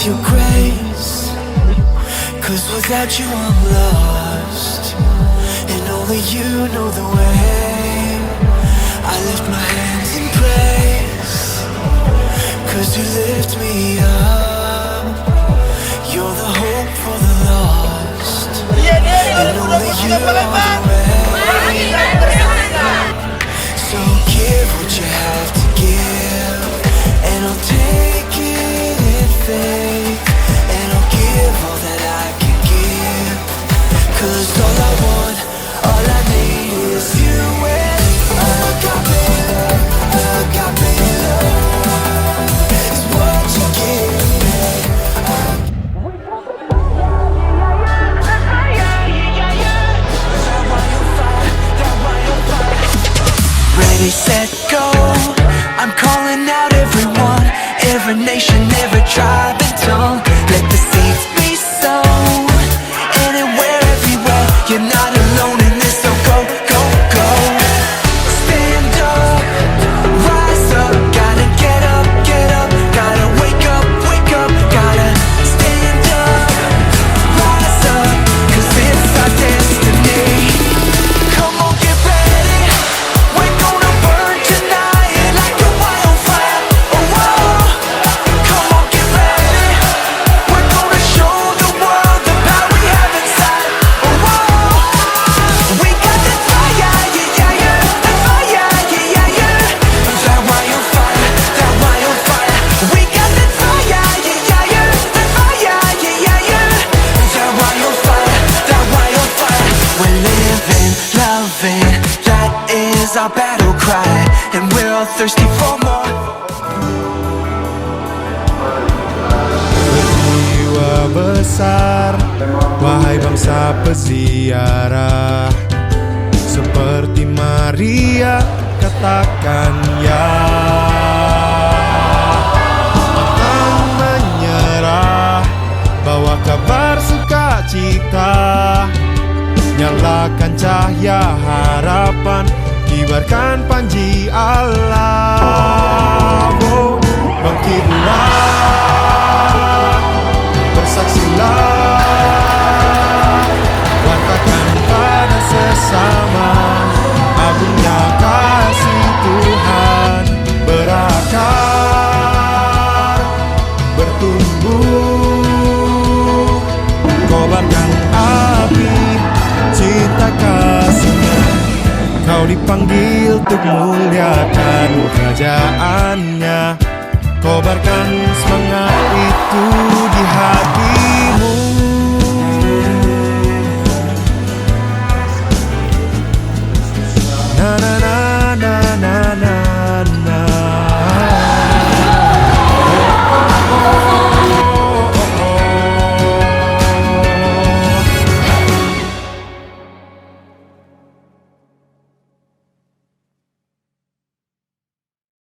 of your grace, 'cause without you I'm lost, and only you know the way. I lift my hands in praise, 'cause you lift me up. You're the hope for the lost, and only you know the way. So give what you have to give, and I'll take it in faith, and I'll give all that I can give, 'cause all I want, all I need is you and agape love, agape love is what you give me. Ready, set, go. I'm calling out everyone, every nation, every tribe and tongue. Let the seeds be sown, anywhere, everywhere. You're not alone in this, so go, go, go. Stand up, rise up. Gotta get up, gotta wake up, gotta stand up, rise up, 'cause it's our destiny. Come on, get ready. We're gonna burn tonight like a wildfire. Oh, whoa. Come on, get ready. We're gonna show the world the power we have inside. Oh, whoa. We got that fire, yeah, yeah, yeah. That fire, yeah, yeah, yeah. That wildfire, that wildfire. We got that fire, yeah, yeah, yeah. That fire, yeah, yeah, yeah. That wildfire, that wildfire. We're living, loving. That is our battle cry, and we're all thirsty for more. Berjiwa besar, wahai bangsa peziarah, seperti Maria katakan ya. Pantang menyerah, bawa kabar sukacita, nyalakan cahaya harapan, kibarkan panji Allah. Oh, bangkitlah, bersaksilah, wartakan pada sesama agungnya kasih Tuhan, berakar, bertumbuh, kobarkan api cinta kasihnya. Kau dipanggil untuk muliakan kerajaannya, kobarkan semangat itu